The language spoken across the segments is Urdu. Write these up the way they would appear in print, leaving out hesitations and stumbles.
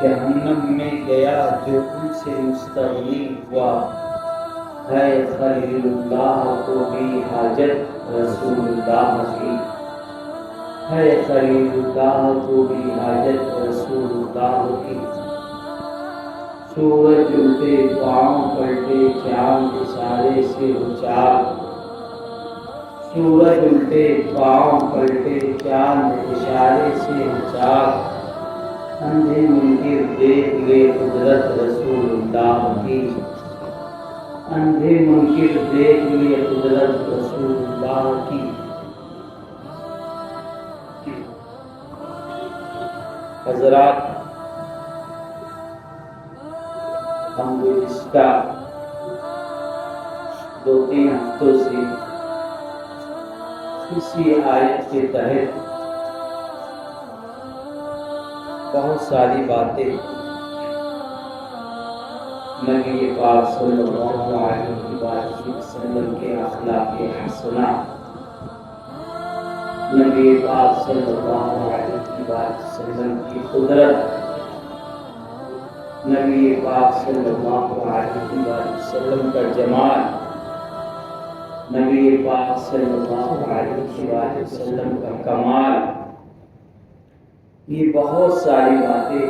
جہنم میں گیا جو ان سے مستغنی ہوا، ہے خلیل اللہ کو بھی حاجت رسول اللہ کی، ہے خلیل اللہ کو بھی حاجت رسول اللہ کی۔ سورج الٹے پاؤں پلٹے چاند اشارے سے اچار، سورج الٹے پاؤں پلٹے چاند اشارے سے اچار، اندھے منکر دیکھ لے قدرت رسول اللہ کی، اندھے منکر دیکھ لے قدرت رسول اللہ کی۔ حضرات، ہم گزشتہ 2-3 ہفتوں سے اسی آیت کے تحت بہت ساری باتیں نبی پاک صلی اللہ علیہ وسلم کے اخلاق حسنہ، نبی پاک صلی اللہ علیہ وسلم کی قدرت، نبی پاک صلی اللہ علیہ وسلم کا جمال، نبی پاک صلی اللہ علیہ وسلم کا کمال، یہ بہت ساری باتیں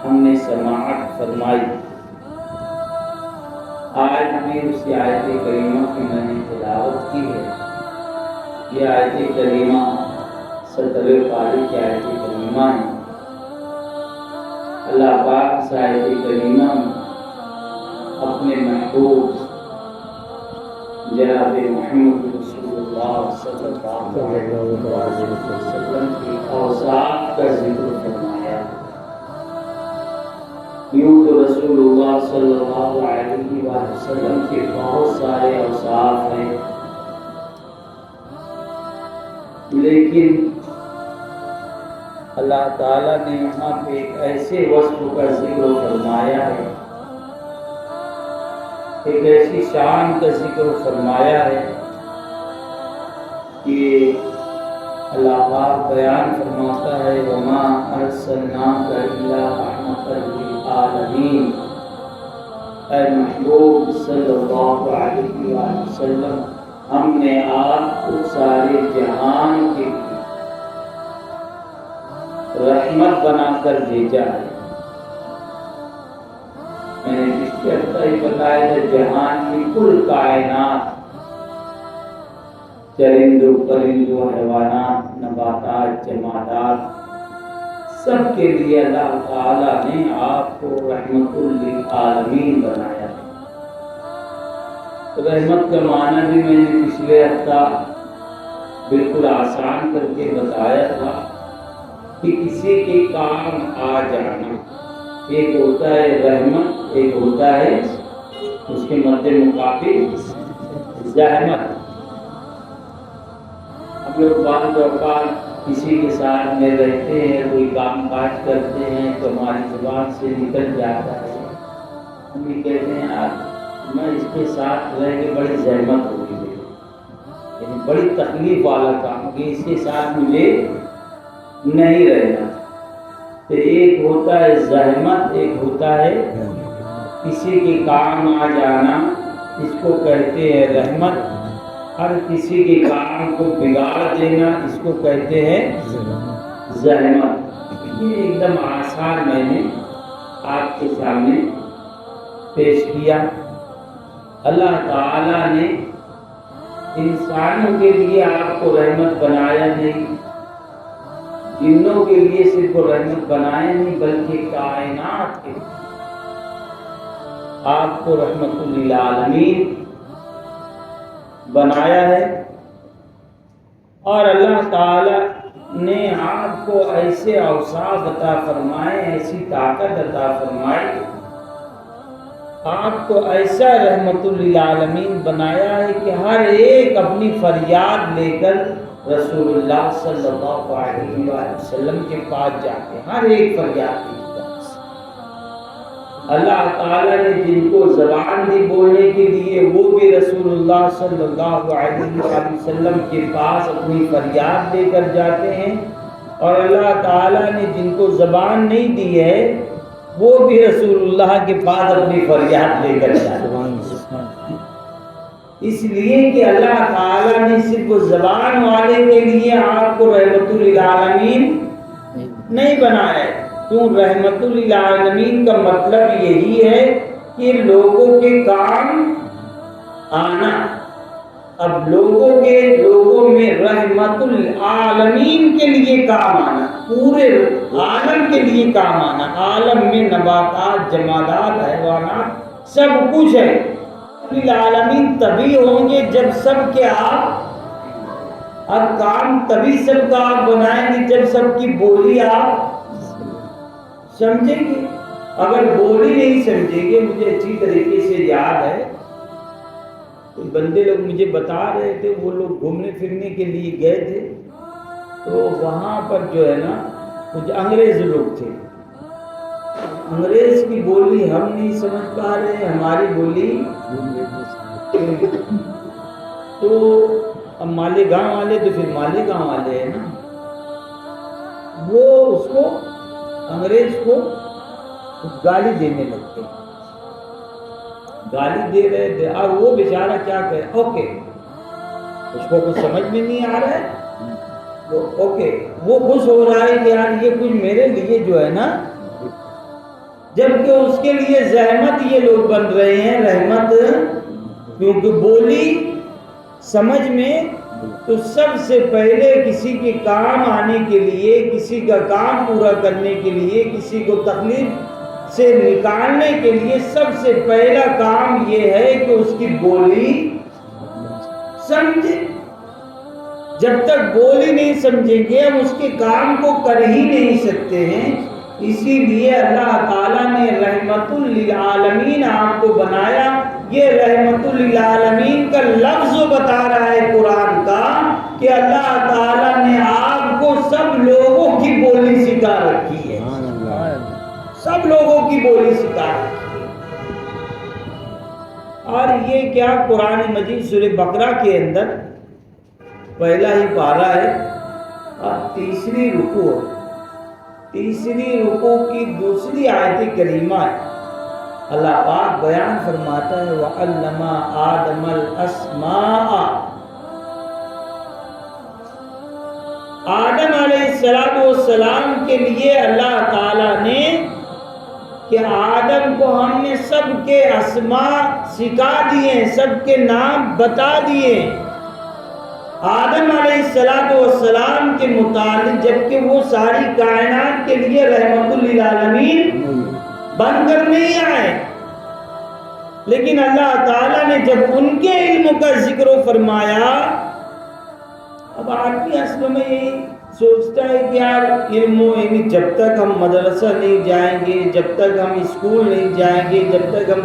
ہم نے سماعت فرمائی۔ آج بھی اسی آیت کریمہ کی میں نے تلاوت کی ہے۔ یہ آیت کریمہ 17 پارے کی آیت کریمہ ہے۔ اللہ پاک اس آیت کریمہ میں اپنے محبوب جناب محمد رسول اللہ صلی اللہ علیہ وسلم کی اوصاف کا ذکر فرمایا۔ یوں تو رسول اللہ صلی اللہ علیہ وسلم کے بہت سارے اوصاف ہیں، لیکن اللہ تعالیٰ نے یہاں پہ ایک ایسے وصف کا ذکر فرمایا ہے، ایک ایسی شان کا ذکر فرمایا ہے کہ اللہ پاک بیان فرماتا ہے وَمَا أَرْسَلْنَاكَ إِلَّا رَحْمَةً لِلْعَالَمِينَ۔ اے محبوب صلی اللہ علیہ وسلم، ہم نے آپ کو سارے جہان کے رحمت بنا کر بھیجا ہے۔ میں نے پچھلے ہفتہ ہی بتایا تھا، جہان کی کل کائنات، چرندوں پرندوں حیوانات نباتات جمادات، سب کے لیے اللہ تعالیٰ نے آپ کو رحمت للعالمین بنایا ہے۔ رحمت کا معنی بھی میں نے پچھلے ہفتہ بالکل آسان کر کے بتایا تھا کہ کسی کے کام آ جانا، ایک ہوتا ہے رحمت، ایک ہوتا ہے اس کے مد مقابل زحمت۔ ہم لوگ بعض اوقات کسی کے ساتھ میں رہتے ہیں، کوئی کام کاج کرتے ہیں تو ہماری زبان سے نکل جاتا ہے، ہم یہ کہتے ہیں یار میں اس کے ساتھ رہ کے بڑی زحمت ہوگی، یعنی بڑی تکلیف والا کام کہ اس کے ساتھ مجھے نہیں رہنا۔ تو ایک ہوتا ہے زحمت، ایک ہوتا ہے کسی کے کام آ جانا، اس کو کہتے ہیں رحمت۔ ہر کسی کے کام کو بگاڑ دینا، اس کو کہتے ہیں زحمت۔ یہ ایک دم آسان میں نے آپ کے سامنے پیش کیا۔ اللہ تعالیٰ نے انسانوں کے لیے آپ کو رحمت بنایا نہیں، جنوں کے لیے صرف رحمت بنایا نہیں، بلکہ کائنات کے آپ کو رحمت للعالمین بنایا ہے۔ اور اللہ تعالیٰ نے آپ کو ایسے اوصاف عطا فرمائے، ایسی طاقت عطا فرمائی، آپ کو ایسا رحمت للعالمین بنایا ہے کہ ہر ایک اپنی فریاد لے کر رسول اللہ صلی اللہ علیہ وسلم کے پاس جاتے ہیں، ہر ایک فریاد کے پاس۔ اللہ تعالیٰ نے جن کو زبان دی بولنے کے لیے، وہ بھی رسول اللہ صلی اللہ علیہ وسلم کے پاس اپنی فریاد لے کر جاتے ہیں۔ اور اللہ تعالیٰ نے جن کو زبان نہیں دی ہے وہ بھی رسول اللہ کے پاس اپنی فریاد لے کر جاتے ہیں، اس لیے کہ اللہ تعالیٰ نے صرف زبان والے کے لیے آپ کو رحمت للعالمین نہیں بنایا ہے۔ کیوں؟ رحمت للعالمین کا مطلب یہی ہے کہ لوگوں کے کام آنا۔ اب لوگوں میں رحمت العالمین کے لیے کام آنا، پورے عالم کے لیے کام آنا۔ عالم میں نباتات، جمادات، حیوانات سب کچھ ہے۔ العالمین تبھی ہوں گے جب سب کے آپ، اب کام تبھی سب کا آپ بنائیں گے جب سب کی بولی آپ سمجھیں گے۔ اگر بولی نہیں سمجھیں گے، مجھے اچھی طریقے سے یاد ہے، کچھ بندے لوگ مجھے بتا رہے تھے، وہ لوگ گھومنے پھرنے کے لیے گئے تھے، تو وہاں پر جو ہے نا کچھ انگریز لوگ تھے۔ انگریز کی بولی ہم نہیں سمجھ پا رہے، ہماری بولی تو اب مالیگاؤں والے تو پھر مالیگاؤں والے ہیں نا، وہ اس کو انگریز کو کچھ گالی دینے لگتے، گالی دے رہے تھے، اور وہ بیچارہ کیا کہے، اوکے، اس کو کچھ سمجھ میں نہیں آ رہا ہے، وہ اوکے، وہ خوش ہو رہا ہے کہ یار یہ کچھ میرے لیے جو ہے نا، جبکہ اس کے لیے زحمت یہ لوگ بن رہے ہیں رحمت، کیونکہ بولی سمجھ میں تو سب سے پہلے کسی کے کام آنے کے لیے، کسی کا کام پورا کرنے کے لیے، کسی کو تکلیف سے نکالنے کے لیے سب سے پہلا کام یہ ہے کہ اس کی بولی سمجھے۔ جب تک بولی نہیں سمجھیں گے ہم اس کے کام کو کر ہی نہیں سکتے ہیں۔ اسی لیے اللہ تعالیٰ نے رحمت للعالمین آپ کو بنایا۔ یہ رحمت للعالمین کا لفظ بتا رہا ہے قرآن کا کہ اللہ تعالیٰ نے آپ کو سب لوگوں کی بولی سکھا رکھی ہے، سب لوگوں کی بولی سکھا رکھی ہے۔ اور یہ کیا، قرآن مجید سورہ بقرہ کے اندر پہلا ہی پارہ ہے اور تیسری رکوع کی دوسری آیت کریمہ ہے۔ اللہ پاک بیان فرماتا ہے وَعَلَّمَ آدَمَ الْأَسْمَاءَ، آدم علیہ السلام کے لیے اللہ تعالیٰ نے کہ آدم کو ہم نے سب کے اسماء سکھا دیے، سب کے نام بتا دیے آدم علیہ السلام کے متعلق، جبکہ وہ ساری کائنات کے لیے رحمت للعالمین بن کر نہیں آئے، لیکن اللہ تعالیٰ نے جب ان کے علم کا ذکر فرمایا، اب آدمی اصل میں یہی سوچتا ہے کہ یار علم جب تک ہم مدرسہ نہیں جائیں گے، جب تک ہم اسکول نہیں جائیں گے، جب تک ہم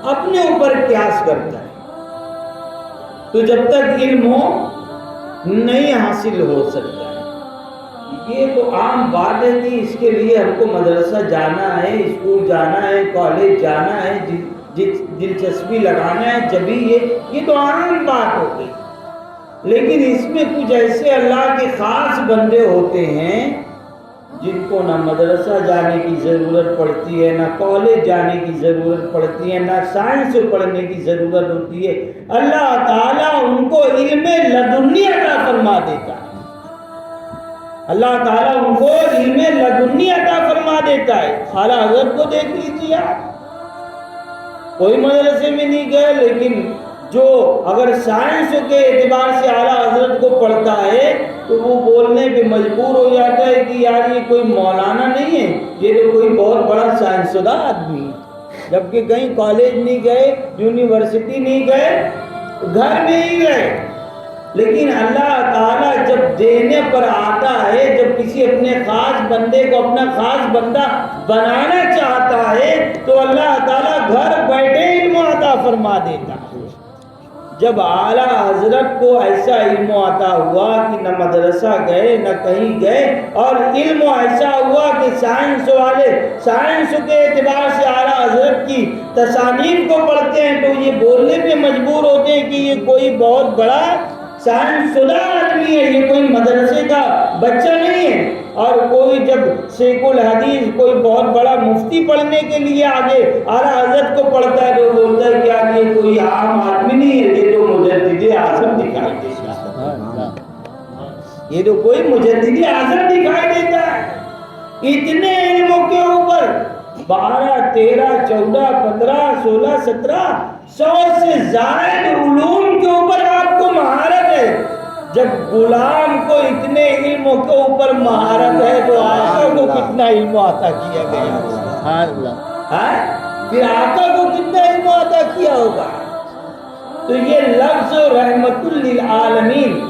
اپنے اوپر قیاس کرتا ہے، تو جب تک علم نہیں حاصل ہو سکتا ہے۔ یہ تو عام بات ہے کہ اس کے لیے ہم کو مدرسہ جانا ہے، اسکول جانا ہے، کالج جانا ہے، دلچسپی لگانا ہے، جبھی یہ تو عام بات ہو گئی۔ لیکن اس میں کچھ ایسے اللہ کے خاص بندے ہوتے ہیں جن کو نہ مدرسہ جانے کی ضرورت پڑتی ہے، نہ کالج جانے کی ضرورت پڑتی ہے، نہ سائنس پڑھنے کی ضرورت ہوتی ہے، اللہ تعالیٰ ان کو علم لدنی عطا فرما دیتا ہے، اللہ تعالیٰ ان کو علم لدنی عطا فرما دیتا ہے۔ اعلیٰ حضرت کو دیکھ لیجیے آپ، کوئی مدرسے میں نہیں گئے، لیکن جو اگر سائنس کے اعتبار سے اعلیٰ حضرت کو پڑھتا ہے تو وہ بولنے پہ مجبور ہو جاتا ہے کہ یار یہ کوئی مولانا نہیں ہے، یہ تو کوئی بہت بڑا سائنسداں آدمی ہے، جبکہ کہیں کالج نہیں گئے، یونیورسٹی نہیں گئے، گھر میں ہی گئے۔ لیکن اللہ تعالیٰ جب دینے پر آتا ہے، جب کسی اپنے خاص بندے کو اپنا خاص بندہ بنانا چاہتا ہے تو اللہ تعالیٰ گھر بیٹھے علم عطا فرما دیتا ہے۔ جب اعلیٰ حضرت کو ایسا علم عطا ہوا کہ نہ مدرسہ گئے نہ کہیں گئے، اور علم ایسا ہوا کہ سائنس والے سائنس کے اعتبار سے اعلیٰ حضرت کی تصانیف کو پڑھتے ہیں تو یہ بولنے پہ مجبور ہوتے ہیں کہ یہ کوئی بہت بڑا سائنس شدہ آدمی ہے، یہ کوئی مدرسے کا بچہ نہیں ہے۔ اور کوئی جب شیخ الحدیث کوئی بہت بڑا مفتی پڑھنے کے لیے آگے اعلیٰ حضرت کو پڑھتا ہے تو بولتا ہے کیا یہ کوئی عام آدمی نہیں ہے، یہ تو مجدد اعظم دکھائی دیتا ہے، یہ تو کوئی مجدد اعظم دکھائی دیتا ہے۔ اتنے علموں کے اوپر 12 13 14 15 16 17 100 سے زائد علوم کے اوپر آپ کو مہارت ہے۔ جب غلام کو اتنے علموں کے اوپر مہارت ہے تو آقا کو کتنا علم عطا کیا گیا، پھر آقا کو کتنا علم عطا کیا ہوگا۔ تو یہ لفظ رحمت للعالمین،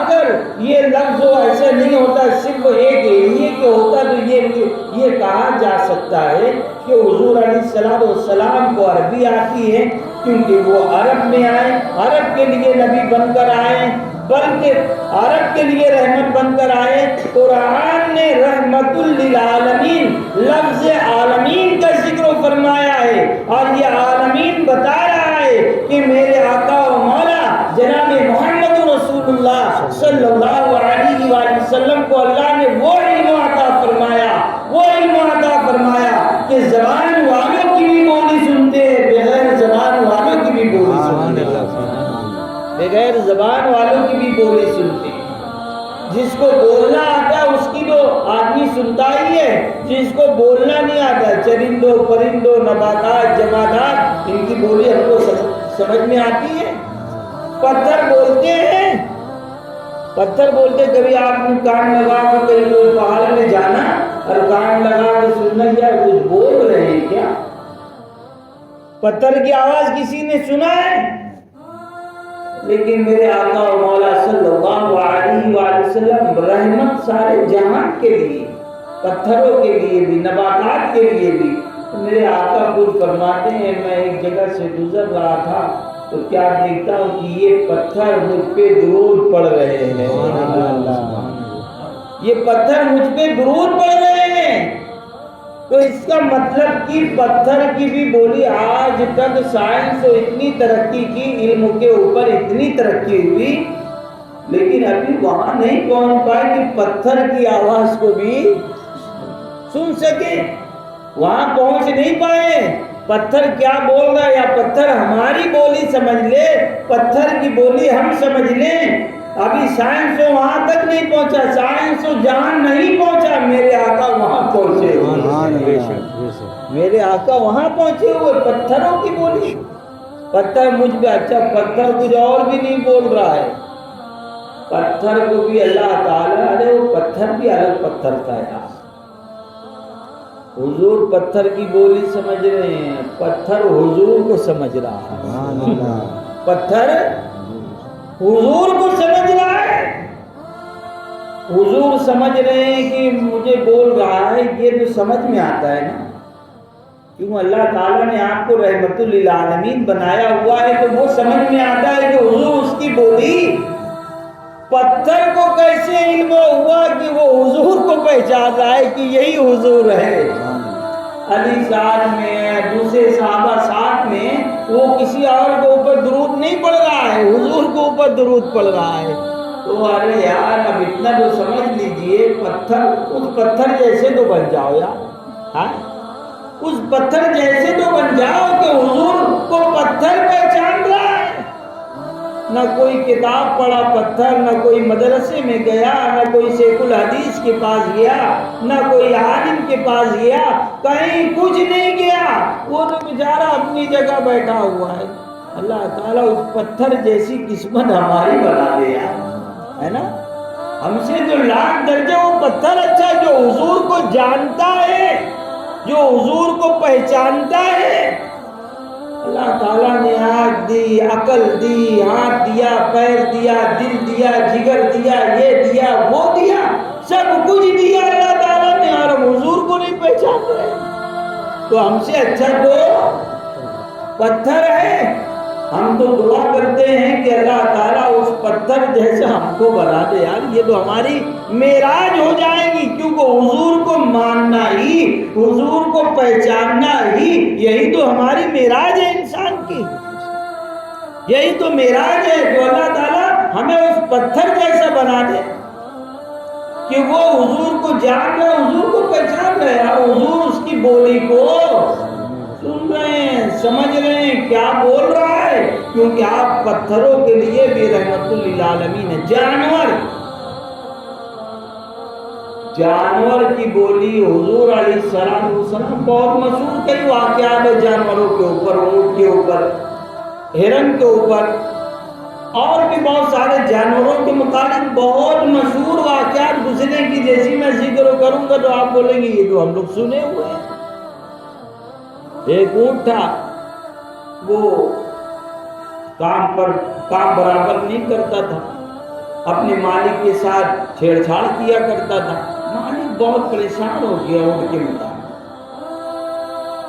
اگر یہ لفظ ایسا نہیں ہوتا، صرف ایک ایریے کے ہوتا تو یہ کہا جا سکتا ہے کہ حضور علیہ السلام کو عربی آتی ہے، کیونکہ وہ عرب میں آئے، عرب کے لیے نبی بن کر آئے، بلکہ عرب کے لیے رحمت بن کر آئے۔ قرآن نے رحمت للعالمین، لفظ عالمین کا ذکر فرمایا ہے، اور یہ عالمین بتا رہا ہے کہ میرے آقا و مولا جناب محمد رسول اللہ صلی اللہ علیہ وآلہ وسلم کو اللہ نے وہ علم عطا فرمایا، وہ علم عطا فرمایا کہ زبان والوں کی بھی بولی سنتے ہیں، بغیر زبان والوں کی بھی بولی سنتے ہیں، بغیر زبان والوں کی بھی بولی سنتے ہیں۔ جس کو بولنا آتا ہے اس کی تو آدمی سنتا ہی ہے، جس کو بولنا نہیں آتا، چرندوں پرندوں نباتات جمادات، ان کی بولی ہم کو سمجھ میں آتی ہے۔ پتھر بولتے ہیں، پتھر بولتے، کبھی آپ نے کان لگا کے کہیں کوئی پہاڑ میں جانا اور کان لگا کے سننا، کیا کچھ بول رہے ہیں کیا؟ پتھر کی آواز کسی نے سنا ہے؟ لیکن میرے آقا و مولا صلی اللہ علیہ وآلہ وسلم رحمت سارے جہان کے لیے، پتھروں کے لیے بھی، نباتات کے لیے بھی۔ میرے آقا خود فرماتے ہیں، میں ایک جگہ سے گزر رہا تھا تو کیا دیکھتا ہوں کہ یہ پتھر مجھ پہ درود پڑھ رہے ہیں، یہ پتھر مجھ پہ درود پڑھ رہے ہیں۔ تو اس کا مطلب کہ پتھر کی بھی بولی، آج تک سائنس تو اتنی ترقی کی، علم کے اوپر اتنی ترقی ہوئی، لیکن ابھی وہاں نہیں پہنچ پائے کہ پتھر کی آواز کو بھی سن سکے، وہاں پہنچ نہیں پائے۔ پتھر کیا بول رہا ہے، یا پتھر ہماری بولی سمجھ لے، پتھر کی بولی ہم سمجھ لیں، ابھی سائنس وہاں تک نہیں پہنچا، سائنس جہاں نہیں پہنچا، میرے آقا وہاں پہنچے ہوئے، میرے آقا وہاں پہنچے ہوئے، پتھروں کی بولی۔ پتھر مجھ پہ، اچھا پتھر کچھ اور بھی نہیں بول رہا ہے، پتھر کو بھی اللہ تعالیٰ نے، وہ پتھر بھی الگ پتھر تھا یار۔ حضور پتھر کی بولی سمجھ رہے ہیں، پتھر حضور کو سمجھ رہا ہے، پتھر حضور کو سمجھ رہا ہے۔ حضور سمجھ رہے ہیں کہ مجھے بول رہا ہے، یہ تو سمجھ میں آتا ہے نا، کیوں اللہ تعالیٰ نے آپ کو رحمت للعالمین بنایا ہوا ہے تو وہ سمجھ میں آتا ہے کہ حضور اس کی بولی۔ پتھر کو کیسے علم ہوا کہ وہ حضور کو پہچان رہا ہے کہ یہی حضور ہے؟ علی ساتھ میں، دوسرے صحابہ ساتھ میں، وہ کسی اور کے اوپر درود نہیں پڑھ رہا ہے، حضور کے اوپر درود پڑھ رہا ہے۔ تو ارے یار اب اتنا تو سمجھ لیجئے، پتھر، اس پتھر جیسے تو بن جاؤ یار، ہاں اس پتھر جیسے تو بن جاؤ کہ حضور کو پتھر پہچان رہا ہے۔ نہ کوئی کتاب پڑھا پتھر، نہ کوئی مدرسے میں گیا، نہ کوئی شیخ الحدیث کے پاس گیا، نہ کوئی عالم کے پاس گیا، کہیں کچھ نہیں گیا، وہ تو بیچارہ اپنی جگہ بیٹھا ہوا ہے۔ اللہ تعالیٰ اس پتھر جیسی قسمت ہماری بنا دے یار، ہے نا؟ ہم سے جو لاکھ درجے وہ پتھر اچھا، جو حضور کو جانتا ہے، جو حضور کو پہچانتا ہے۔ اللہ تعالیٰ نے آنکھ دی، عقل دی، ہاتھ دیا، پیر دیا، دل دیا، جگر دیا، یہ دیا، وہ دیا، سب کچھ دیا اللہ تعالیٰ نے، اور ہم حضور کو نہیں پہچان رہے، تو ہم سے اچھا تو پتھر ہے۔ ہم تو دعا کرتے ہیں کہ اللہ تعالیٰ اس پتھر جیسا ہم کو بنا دے یار، یہ تو ہماری معراج ہو جائے گی، کیونکہ حضور کو ماننا ہی، حضور کو پہچاننا ہی، یہی تو ہماری معراج ہے انسان کی، یہی تو معراج ہے جو اللہ تعالیٰ ہمیں اس پتھر جیسا بنا دے کہ وہ حضور کو جان رہے، حضور کو پہچان رہے، اور حضور اس کی بولی کو سن رہے ہیں، سمجھ رہے ہیں کیا بول رہا ہے، کیونکہ آپ پتھروں کے لیے بھی رحمت للعالمین ہیں۔ جانور کی بولی حضور علیہ السلام بہت مشہور کئی واقعات ہیں جانوروں کے اوپر، اونٹ کے اوپر، ہرن کے اوپر، اور بھی بہت سارے جانوروں کے متعلق بہت مشہور واقعات گزرے کی جیسی میں ذکر کروں گا تو آپ بولیں گے یہ تو ہم لوگ سنے ہوئے ہیں۔ ایک اونٹ تھا، وہ کام برابر نہیں کرتا تھا، اپنے مالک کے ساتھ چھیڑ چھاڑ کیا کرتا تھا۔ مالک بہت پریشان ہو گیا اونٹ کے مطابق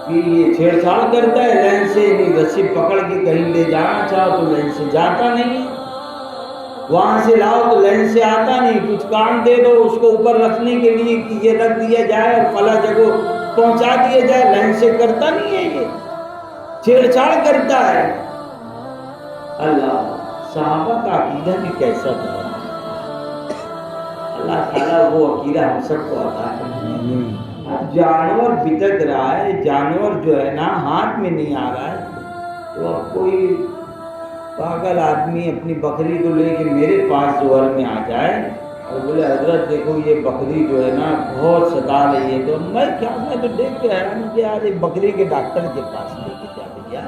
کہ یہ چھیڑ چھاڑ کرتا ہے، لین سے رسی پکڑ کے کہیں لے جانا چاہو تو لین سے جاتا نہیں، وہاں سے لاؤ تو لین سے آتا نہیں، کچھ کام دے دو اس کو اوپر رکھنے کے لیے کہ یہ رکھ دیا جائے اور فلاں جگہ پہنچا دیا جائے، لین سے کرتا نہیں ہے، یہ چھیڑ چھاڑ کرتا ہے۔ اللہ، صحابہ کا عقیدہ بھی کیسا تھا، اللہ تعالیٰ وہ عقیدہ ہم سب کو عطا کرے۔ اب جانور بھٹک رہا ہے، جانور جو ہے نا ہاتھ میں نہیں آ رہا ہے، تو اب کوئی پاگل آدمی اپنی بکری کو لے کے میرے پاس زہر میں آ جائے اور بولے حضرت دیکھو یہ بکری جو ہے نا بہت ستا رہی ہے، تو میں تو دیکھ کے حیران کہ یار یہ بکری کے ڈاکٹر کے پاس لے کے جا بھیا،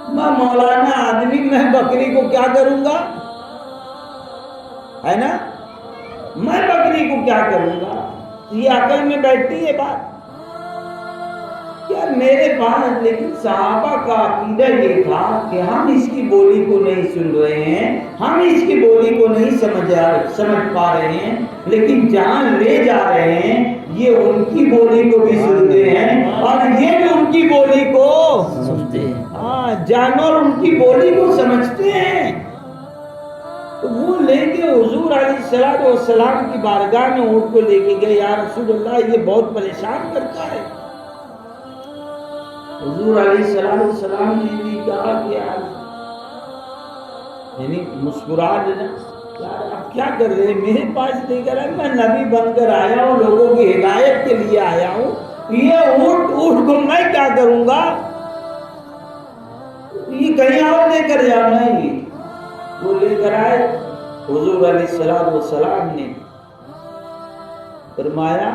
میں مولانا آدمی میں بکری کو کیا کروں گا، ہے نا، میں بکری کو کیا کروں گا؟ یہ عقل میں بیٹھتی ہے بات یار میرے پاس۔ لیکن صحابہ کا عقیدہ یہ تھا کہ ہم اس کی بولی کو نہیں سن رہے ہیں، ہم اس کی بولی کو نہیں سمجھ پا رہے ہیں، لیکن جہاں لے جا رہے ہیں یہ ان کی بولی کو بھی سنتے ہیں اور یہ بھی ان کی بولی کو سنتے ہیں۔ ہاں، جانور ان کی بولی کو سمجھتے ہیں۔ تو وہ لے کے حضور علیہ السلام کی بارگاہ میں اونٹ کو لے کے گئے، یا رسول اللہ یہ بہت پریشان کرتا ہے۔ حضور علیہ السلام نے بھی کہا کہ یعنی مسکرا دینا، یار آپ کیا کر رہے ہیں، میرے پاس لے کر آئے، میں نبی بن کر آیا ہوں، لوگوں کی ہدایت کے لیے آیا ہوں، یہ اونٹ کو میں کیا کروں گا، یہ کہیں اور لے کر جانا ہے۔ وہ لے کر آئے، حضور علیہ السلام نے فرمایا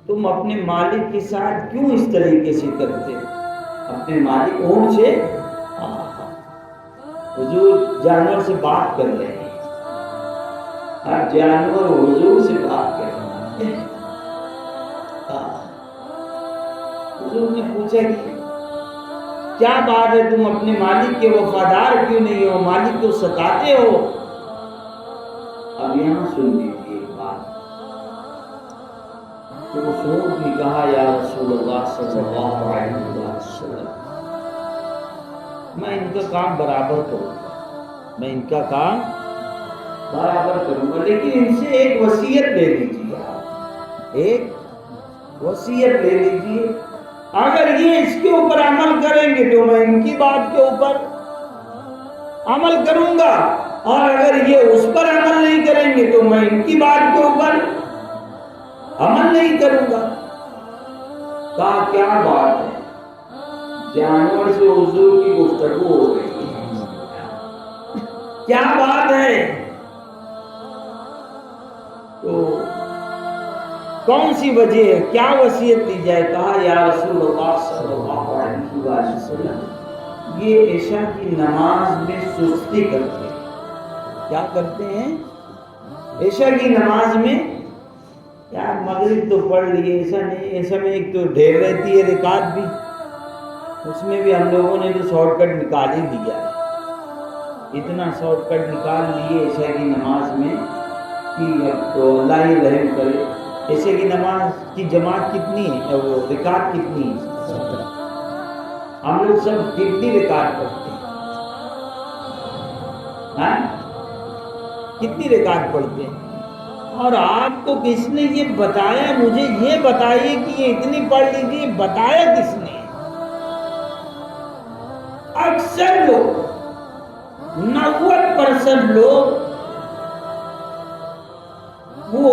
تم اپنے مالک کے ساتھ کیوں اس طریقے سے کرتے، اپنے مالک اونٹ سے، حضور جانور سے بات کر رہے ہیں، ہر جانور حضور سے بات کر رہے ہیں۔ حضور نے پوچھا کہ کیا بات ہے، تم اپنے مالک کے وفادار کیوں نہیں ہو، مالک کو ستاتے ہو؟ اب یہاں سن لیجیے ایک بات، تو اس اونٹ نے کہا یا رسول اللہ صلی اللہ علیہ وسلم میں ان کا کام برابر کروں گا، میں ان کا کام برابر کروں گا، لیکن ان سے ایک وصیت لے لیجیے، آپ ایک وصیت لے لیجیے، اگر یہ اس کے اوپر عمل کریں گے تو میں ان کی بات کے اوپر عمل کروں گا، اور اگر یہ اس پر عمل نہیں کریں گے تو میں ان کی بات کے اوپر عمل نہیں کروں گا۔ کہا کیا بات ہے، جانور سے حضور کی گفتگو ہو رہی ہے، کیا بات ہے، تو کون سی وجہ ہے، کیا وصیت دی جائے؟ کہا یا رسول اللہ صلی اللہ علیہ وسلم یہ عشاء کی نماز میں سستی کرتے ہیں۔ کیا کرتے ہیں؟ عشاء کی نماز میں، یار مغرب تو پڑھ لیے، ایسا نہیں، ایسا میں ایک تو ڈھیر رہتی ہے رکعت بھی، اس میں بھی ہم لوگوں نے تو شارٹ کٹ نکال ہی دیا ہے، اتنا شارٹ کٹ نکال لیے عشاء کی نماز میں کہ اب تو اللہ ہی رحم کرے۔ عشاء کی نماز کی جماعت کتنی ہے، وہ رکعت کتنی ہے؟ ہم لوگ سب کتنی رکعت پڑھتے ہیں، ہاں کتنی رکعت پڑھتے ہیں؟ اور آپ کو کس نے یہ بتایا، مجھے یہ بتائیے کہ یہ اتنی پڑھ لیجیے، بتایا کس نے؟ اکثر لوگ 90% لوگ وہ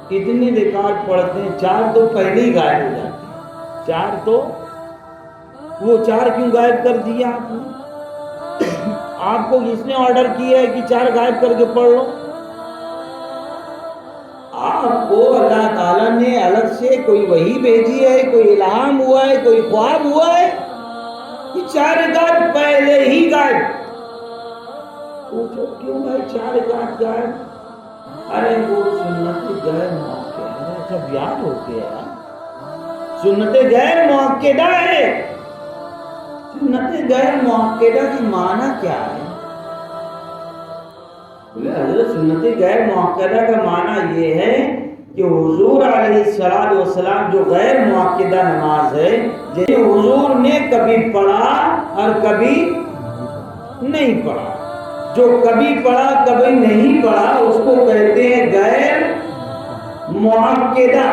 اتنی رکعت پڑھتے ہیں، 4 تو پہلے ہی غائب ہو جاتے ہیں. 4 تو وہ 4 کیوں غائب کر دیا آپ نے؟ آپ کو کس نے آرڈر کیا ہے کہ 4 غائب کر کے پڑھ لو؟ آپ کو اللہ تعالیٰ نے الگ سے کوئی وحی بھیجی ہے، کوئی الہام ہوا ہے، کوئی خواب ہوا ہے کہ 4 رکعت پہلے ہی غائب؟ پوچھو کیوں بھائی 4 رکعت غائب؟ ارے وہ سنت غیر مؤکدہ ہے. سب یاد ہو گیا، سنت غیر مؤکدہ ہے. سنت غیر مؤکدہ کی معنی کیا ہے؟ حضرت سنت غیر مؤکدہ کا معنی یہ ہے کہ حضور علیہ السلام جو غیر مؤکدہ نماز ہے، جیسے حضور نے کبھی پڑھا اور کبھی نہیں پڑھا، جو کبھی پڑھا کبھی نہیں پڑھا اس کو کہتے ہیں غیر مؤکدہ،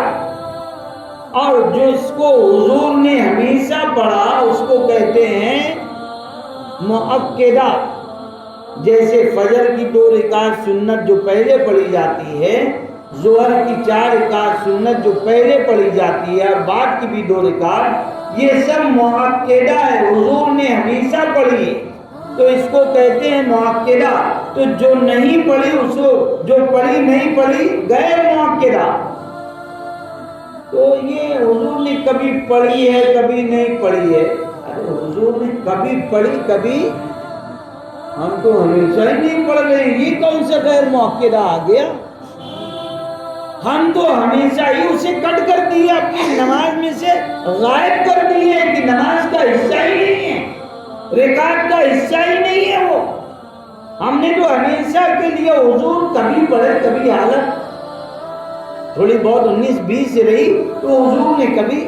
اور جو اس کو حضور نے ہمیشہ پڑھا اس کو کہتے ہیں مؤکدہ. جیسے فجر کی 2 رکعت سنت جو پہلے پڑھی جاتی ہے، ظہر کی 4 رکعت سنت جو پہلے پڑھی جاتی ہے اور بعد کی بھی 2 رکعت، یہ سب مؤکدہ ہے، حضور نے ہمیشہ پڑھی ہے، تو اس کو کہتے ہیں مؤکدہ. تو جو نہیں پڑھی اس کو، جو پڑھی نہیں پڑھی غیر مؤکدہ. تو یہ حضور نے کبھی پڑھی ہے کبھی نہیں پڑھی ہے. ارے حضور نے کبھی پڑھی کبھی، ہم تو ہمیشہ ہی نہیں پڑھ رہے ہیں، یہ کون سا غیر مؤکدہ آ گیا؟ ہم تو ہمیشہ ہی اسے کٹ کر دیے، اپنی نماز میں سے غائب کر دیے کہ نماز کا حصہ ہی نہیں ہے، رکعت کا حصہ ہی نہیں ہے وہ. ہم نے تو ہمیشہ کے لیے حضور کبھی پڑھے کبھی حالت تھوڑی بہت 19-20 رہی تو حضور نے کبھی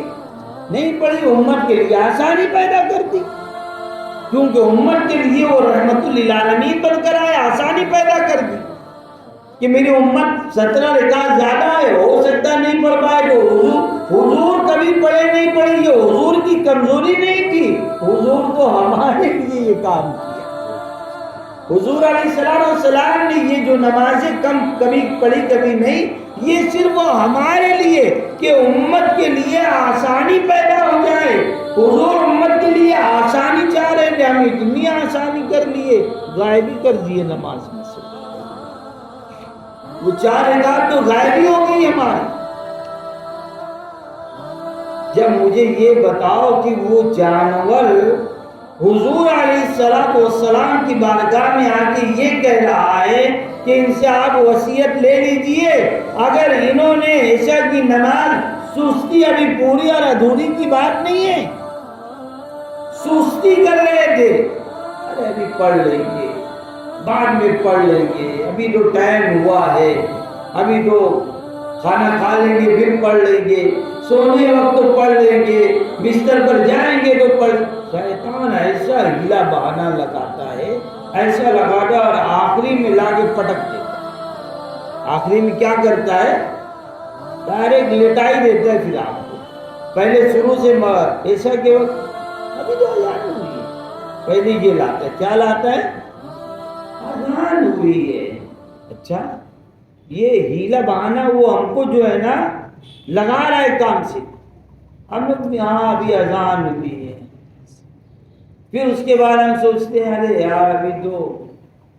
نہیں پڑھی، امت کے لیے آسانی پیدا کر دی، کیونکہ امت کے لیے وہ رحمت للعالمین بن کر آئے، آسانی پیدا کر دی کہ میری امت 17 رکعت زیادہ ہے، ہو سکتا نہیں پڑھ پائے. تو حضور کبھی پڑھے نہیں پڑھی، یہ حضور کی کمزوری نہیں تھی، حضور تو ہمارے لیے یہ کام کیا. حضور علیہ السلام نے یہ جو نمازیں کبھی پڑھی کبھی نہیں، یہ صرف ہمارے لیے کہ امت کے لیے آسانی پیدا ہو جائے. حضور امت کے لیے آسانی چاہ رہے تھے، ہم اتنی آسانی کر لیے، غائب ہی کر دیے نماز میں سے. وہ 4 رکعت تو غائب ہی ہو گئی ہماری. جب مجھے یہ بتاؤ کہ وہ جانور حضور علیہ السلام کی بارگاہ میں آ کے یہ کہہ رہا ہے کہ ان سے آپ وصیت لے لیجئے، اگر انہوں نے عشاء کی نماز، سستی ابھی پوری اور ادھوری کی بات نہیں ہے، سستی کر رہے تھے، ارے ابھی پڑھ لیں گے، بعد میں پڑھ لیں گے، ابھی تو ٹائم ہوا ہے، ابھی تو کھانا کھا لیں گے پھر پڑھ لیں گے، سونے وقت تو پڑھ لیں گے، بستر پر جائیں گے تو پڑھ. شیطان ایسا ہیلا بہانہ لگاتا ہے، ایسا لگاتا اور آخری میں لا کے پٹک دیتا ہے. آخری میں کیا کرتا ہے؟ ڈائریکٹ لٹائی دیتا ہے. پھر آپ کو پہلے شروع سے ایسا کہ ابھی تو اذان ہوئی ہے، پہلے یہ لاتا ہے، کیا لاتا ہے؟ اذان ہوئی ہے. اچھا یہ ہیلا بہانہ وہ ہم کو جو ہے نا لگا رہا ہے کام سے. ہم لوگ یہاں ابھی اذان ہوئی ہے، پھر اس کے بعد ہم سوچتے ہیں ارے یار ابھی تو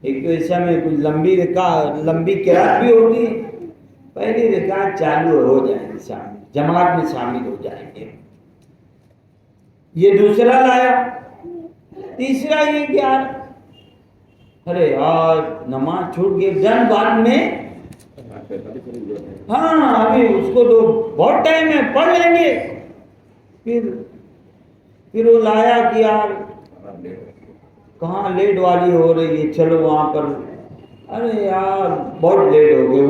ایک تو ایسا میں کچھ لمبی قرات بھی ہوتی ہے، پہلی رکعت چالو ہو جائے گی، جماعت میں شامل ہو جائیں گے. یہ دوسرا لایا. تیسرا یہ کہ یار ارے یار نماز چھوٹ گئی، جن بعد میں ہاں ابھی اس کو تو بہت ٹائم ہے، پڑھ لیں گے. پھر وہ لایا کہ یار کہاں لیٹ والی ہو رہی ہے، چلو وہاں پر، ارے یار بہت لیٹ ہو گئے،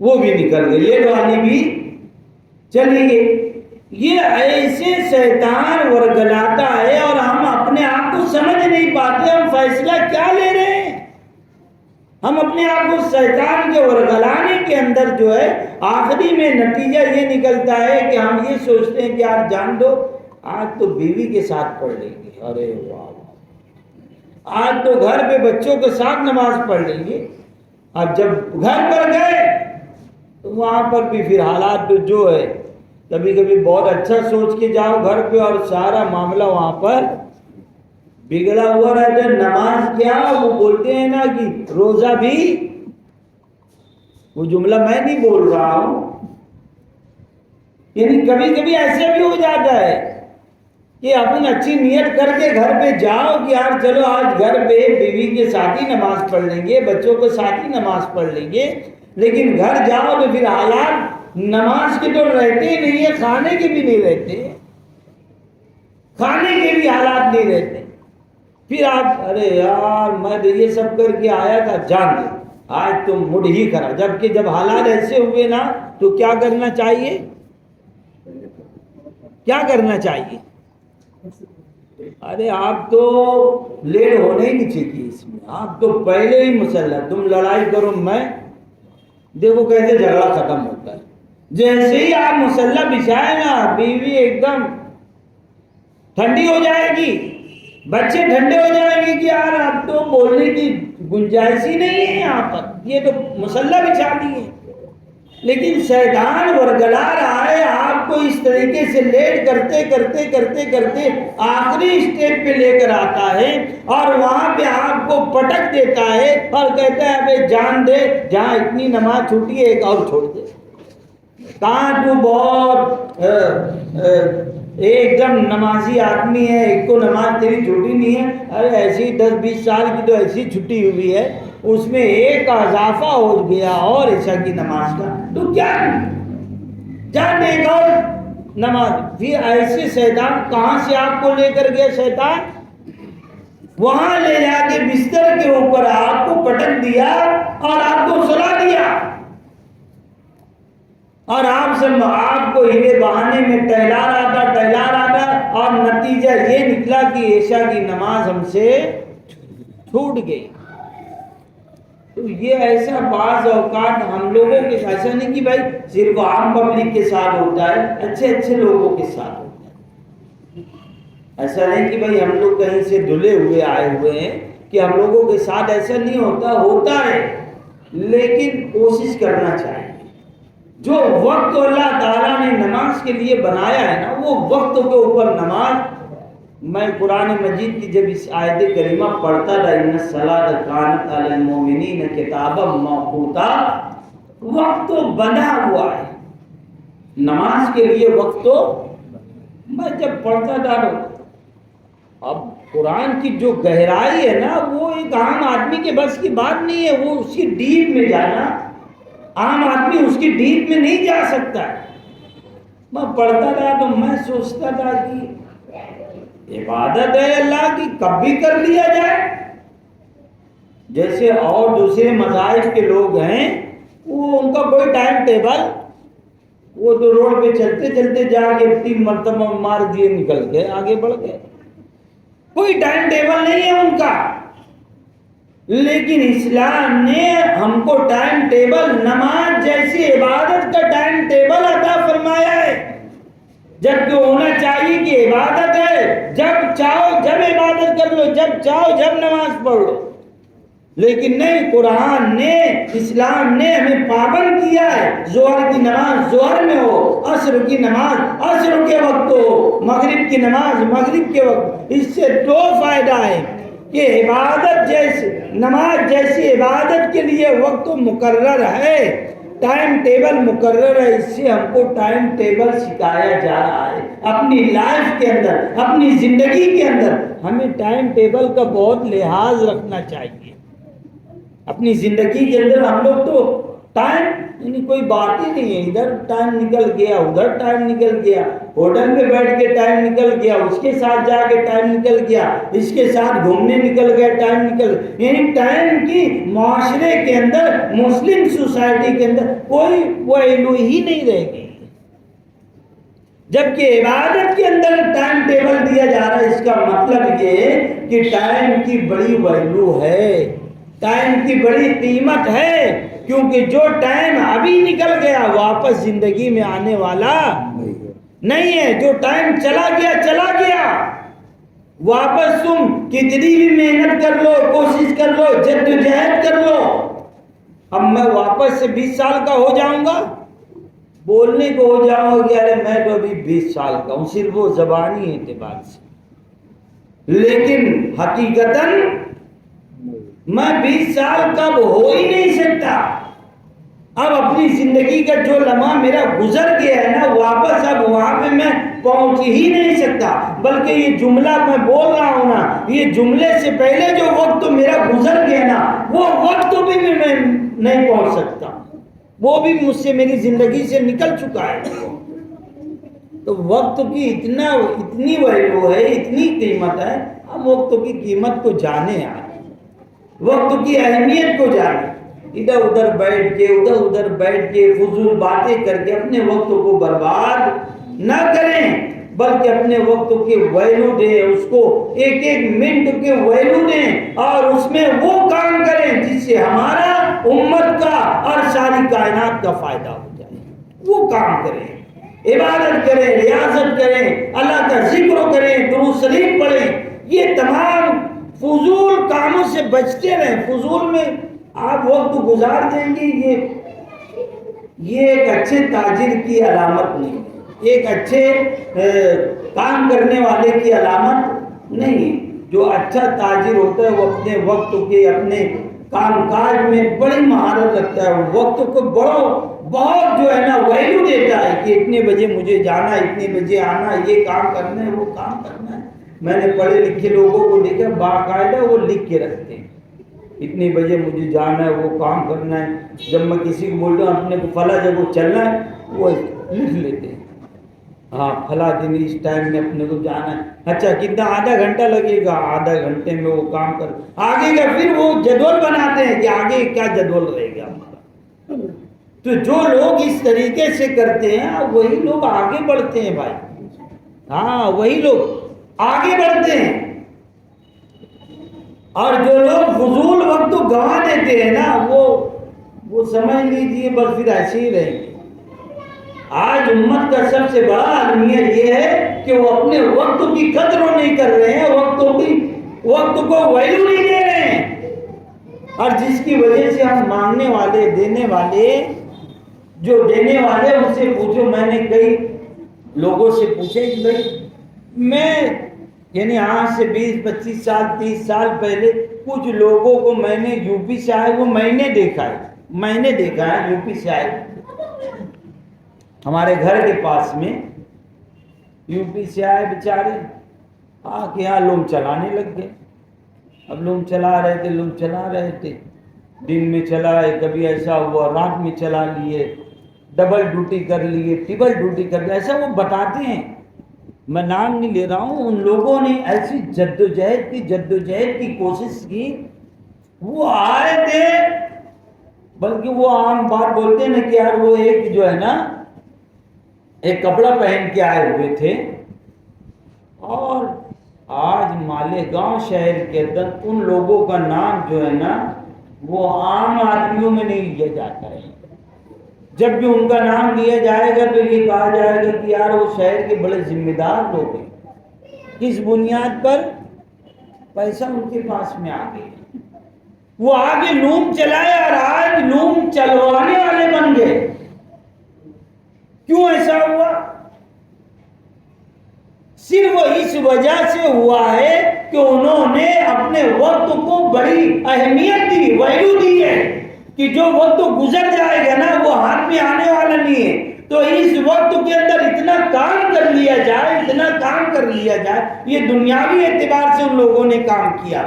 وہ بھی نکل گئی، لیٹ والی بھی چلی گئی. یہ ایسے شیطان ورگلاتا ہے اور ہم اپنے آپ کو سمجھ نہیں پاتے، ہم فیصلہ کیا لے رہے ہیں. ہم اپنے آپ کو شیطان کے ورگلانے کے اندر جو ہے آخری میں نتیجہ یہ نکلتا ہے کہ ہم یہ سوچتے ہیں کہ یار جان دو آج تو بیوی کے ساتھ پڑھ لیں گے. ارے واہ، آج تو گھر پہ بچوں کے ساتھ نماز پڑھ لیں گے، اب جب گھر پر گئے تو وہاں پر بھی پھر حالات جو ہے، کبھی کبھی بہت اچھا سوچ کے جاؤ گھر پہ اور سارا معاملہ وہاں پر بگڑا ہوا رہتا ہے۔ نماز کیا، وہ بولتے ہیں نا کہ روزہ بھی، وہ جملہ میں نہیں بول رہا ہوں، یعنی کبھی کبھی ایسے بھی ہو جاتا ہے کہ اپن اچھی نیت کر کے گھر پہ جاؤ کہ یار چلو آج گھر پہ بیوی کے ساتھ ہی نماز پڑھ لیں گے، بچوں کے ساتھ ہی نماز پڑھ لیں گے، لیکن گھر جاؤ تو پھر حالات نماز کے تو رہتے ہی نہیں ہے، کھانے کے بھی نہیں رہتے، کھانے کے بھی حالات نہیں رہتے۔ پھر آپ ارے یار میں تو یہ سب کر کے آیا تھا، جان دے آج تو موڈ ہی کرا، جبکہ جب حالات ایسے ہوئے نا تو کیا کرنا چاہیے، کیا کرنا چاہیے؟ ارے آپ تو لیٹ ہونے ہی نہیں چاہیے اس میں، آپ تو پہلے ہی مسلح، تم لڑائی کرو، میں دیکھو کیسے جھگڑا ختم ہوتا ہے، جیسے ہی آپ مسلح بچھائے نا بیوی ایک دم ٹھنڈی ہو جائے گی، بچے ٹھنڈے ہو جائیں گے کہ یار اب تو بولنے کی گنجائش ہی نہیں ہے یہاں پر، یہ تو مسلح بچھا دی ہے۔ لیکن شیطان ورگلا رہا ہے آپ کو اس طریقے سے لیٹ کرتے کرتے کرتے کرتے آخری اسٹیپ پہ لے کر آتا ہے اور وہاں پہ آپ کو پٹک دیتا ہے اور کہتا ہے ابے جان دے، جہاں اتنی نماز چھوٹی ہے ایک اور چھوڑ دے، کہاں تو بہت ایک دم نمازی آدمی ہے، ایک کو نماز تیری چھوٹی نہیں ہے، ارے ایسی 10-20 سال کی تو ایسی چھٹی ہوئی ہے، اس میں ایک کا اضافہ ہو گیا اور عشاء کی نماز کا، تو کیا جان ایک اور نماز۔ پھر ایسے شیطان کہاں سے آپ کو لے کر گیا شیطان، وہاں لے جا کے بستر کے اوپر آپ کو پٹک دیا اور آپ کو سلا دیا اور آپ کو ہلے بہانے میں ٹہلا رہا تھا اور نتیجہ یہ نکلا کہ عشاء کی نماز ہم سے چھوٹ گئی۔ تو یہ ایسا بعض اوقات ہم لوگوں کے ایسا نہیں کہ بھائی صرف عام پبلک کے ساتھ ہوتا ہے، اچھے اچھے لوگوں کے ساتھ ہوتا ہے، ایسا نہیں کہ بھائی ہم لوگ کہیں سے دھلے ہوئے آئے ہوئے ہیں کہ ہم لوگوں کے ساتھ ایسا نہیں ہوتا ہے، لیکن کوشش کرنا چاہیے۔ جو وقت اللہ تعالیٰ نے نماز کے لیے بنایا ہے نا، وہ وقت کے اوپر نماز، میں قرآن مجید کی جب اس آیت کریمہ پڑھتا تھا ان الصلاۃ کانت علی المؤمنین کتابا موقوتا، وقت تو بنا ہوا ہے نماز کے لیے، وقت تو میں جب پڑھتا تھا تو اب قرآن کی جو گہرائی ہے نا وہ ایک عام آدمی کے بس کی بات نہیں ہے، وہ اس کی ڈیپ میں جانا، عام آدمی اس کی ڈیپ میں نہیں جا سکتا۔ میں پڑھتا تھا تو میں سوچتا تھا کہ عبادت ہے اللہ کی، کب بھی کر لیا جائے، جیسے اور دوسرے مذاہب کے لوگ ہیں وہ ان کا کوئی ٹائم ٹیبل، وہ تو روڈ پہ چلتے چلتے جا کے 3 مرتبہ مار دیے نکل گئے آگے بڑھ گئے، کوئی ٹائم ٹیبل نہیں ہے ان کا۔ لیکن اسلام نے ہم کو ٹائم ٹیبل، نماز جیسی عبادت کا ٹائم ٹیبل عطا فرمایا ہے، جب کہ ہونا چاہیے کہ عبادت ہے جب چاہو جب عبادت کر لو، جب چاہو جب نماز پڑھ لو، لیکن نہیں، قرآن نے، اسلام نے ہمیں پابند کیا ہے، ظہر کی نماز ظہر میں ہو، عصر کی نماز عصر کے وقت ہو، مغرب کی نماز مغرب کے وقت۔ اس سے 2 فائدہ ہے کہ عبادت جیسے نماز جیسی عبادت کے لیے وقت مقرر ہے، ٹائم ٹیبل مقرر ہے، اس سے ہم کو ٹائم ٹیبل سکھایا جا رہا ہے۔ اپنی لائف کے اندر، اپنی زندگی کے اندر ہمیں ٹائم ٹیبل کا بہت لحاظ رکھنا چاہیے۔ اپنی زندگی کے اندر ہم لوگ تو ٹائم یعنی کوئی بات ہی نہیں ہے، ادھر ٹائم نکل گیا، ادھر ٹائم نکل گیا، ہوٹل میں بیٹھ کے ٹائم نکل گیا، اس کے ساتھ جا کے ٹائم نکل گیا، اس کے ساتھ گھومنے نکل گیا، ٹائم نکل، یعنی ٹائم کی معاشرے کے اندر، مسلم سوسائٹی کے اندر کوئی ویلو ہی نہیں رہے گی۔ جبکہ عبادت کے اندر ٹائم ٹیبل دیا جا رہا ہے، اس کا مطلب یہ کہ ٹائم کی بڑی ویلو ہے، ٹائم کی بڑی قیمت ہے، کیونکہ جو ٹائم ابھی نکل گیا واپس زندگی میں آنے والا نہیں ہے، جو ٹائم چلا گیا چلا گیا۔ واپس تم کتنی بھی محنت کر لو، کوشش کر لو، جدوجہد کر لو، اب میں واپس سے 20 سال کا ہو جاؤں گا؟ بولنے کو ہو جاؤں گا کہ ارے میں تو ابھی 20 سال کا ہوں، صرف وہ زبانی اعتبار سے، لیکن حقیقتاً میں 20 سال کا ہو ہی نہیں سکتا۔ اب اپنی زندگی کا جو لمحہ میرا گزر گیا ہے نا، واپس اب وہاں پہ میں پہنچ ہی نہیں سکتا، بلکہ یہ جملہ میں بول رہا ہوں نا، یہ جملے سے پہلے جو وقت میرا گزر گیا نا، وہ وقت بھی میں نہیں پہنچ سکتا، وہ بھی مجھ سے میری زندگی سے نکل چکا ہے۔ تو وقت کی اتنی ویلیو ہے، اتنی قیمت ہے، ہم وقت کی قیمت کو جانے آئے، وقت کی اہمیت کو جانے۔ ادھر ادھر بیٹھ کے فضول باتیں کر کے اپنے وقت کو برباد نہ کریں، بلکہ اپنے وقت کی ویلیو دیں، اس کو ایک ایک منٹ کے ویلیو دیں، اور اس میں وہ کام کریں جس سے ہمارا، امت کا اور ساری کائنات کا فائدہ ہو جائے۔ وہ کام کریں، عبادت کریں، ریاضت کریں، اللہ کا ذکر کریں، درود شریف پڑھیں، یہ تمام فضول کاموں سے بچتے رہیں۔ فضول میں آپ وقت گزار دیں گے، یہ ایک اچھے تاجر کی علامت نہیں، ایک اچھے کام کرنے والے کی علامت نہیں ہے۔ جو اچھا تاجر ہوتا ہے وہ اپنے وقت کے، اپنے کام کاج میں بڑی مہارت رکھتا ہے، وقت کو بہت جو ہے نا ویلیو دیتا ہے کہ اتنے بجے مجھے جانا، اتنے بجے آنا، یہ کام کرنا ہے، وہ کام کرنا ہے۔ میں نے پڑھے لکھے لوگوں کو دیکھا باقاعدہ وہ لکھ کے رکھتے ہیں، اتنے بجے مجھے جانا ہے، وہ کام کرنا ہے۔ جب میں کسی کو بولتا ہوں اپنے کو فلاں جگہ چلنا ہے، وہ لکھ لیتے ہیں، ہاں فلاں دن اس ٹائم میں اپنے کو جانا ہے۔ اچھا کتنا، آدھا گھنٹہ لگے گا، آدھا گھنٹے میں وہ کام کر آگے کا پھر وہ جدول بناتے ہیں کہ آگے کیا جدول رہے گا ہمارا۔ تو جو لوگ اس طریقے سے کرتے ہیں وہی لوگ آگے بڑھتے ہیں بھائی، ہاں وہی لوگ آگے بڑھتے ہیں۔ اور جو لوگ فضول وقت تو گنوا دیتے ہیں نا، وہ سمجھ لیجیے بس پھر ایسے ہی رہیں گے۔ آج امت کا سب سے بڑا المیہ یہ ہے کہ وہ اپنے وقت کی قدر نہیں کر رہے ہیں، وقت کو ویلیو نہیں دے رہے ہیں، اور جس کی وجہ سے ہم مانگنے والے، دینے والے، جو دینے والے ان سے پوچھو، میں نے کئی لوگوں سے پوچھے کہ بھائی میں یعنی آج سے 20-25 سال 30 سال پہلے کچھ لوگوں کو میں نے یو پی سے آئے، وہ میں نے دیکھا ہے یو پی سے آئے، ہمارے گھر کے پاس میں یو پی سے آئے بیچارے، آ کے یہاں لوگ چلانے لگ گئے۔ اب لوگ چلا رہے تھے، دن میں چلائے، کبھی ایسا ہوا رات میں چلا لیے، ڈبل ڈیوٹی کر لیے، ٹرپل ڈیوٹی کر لیے، ایسا وہ بتاتے ہیں۔ میں نام نہیں لے رہا ہوں، ان لوگوں نے ایسی جدوجہد کی کوشش کی، وہ آئے تھے، بلکہ وہ عام بات بولتے ہیں کہ یار وہ ایک جو ہے نا ایک کپڑا پہن کے آئے ہوئے تھے، اور آج مالیگاؤں شہر کے اندر ان لوگوں کا نام جو ہے نا وہ عام آدمیوں میں نہیں لیا جاتا ہے۔ جب بھی ان کا نام لیا جائے گا تو یہ کہا جائے گا کہ یار وہ شہر کے بڑے ذمہ دار لوگ ہیں۔ کس بنیاد پر؟ پیسہ ان کے پاس میں آ گیا، وہ آگے لوم چلائے اور آج لوم چلوانے والے بن گئے۔ کیوں ایسا ہوا؟ صرف اس وجہ سے ہوا ہے کہ انہوں نے اپنے وقت کو بڑی اہمیت دی، ویلیو دی ہے کہ جو وقت گزر جائے گا نا وہ ہاتھ میں آنے والا نہیں ہے، تو اس وقت کے اندر اتنا کام کر لیا جائے، یہ دنیاوی اعتبار سے ان لوگوں نے کام کیا۔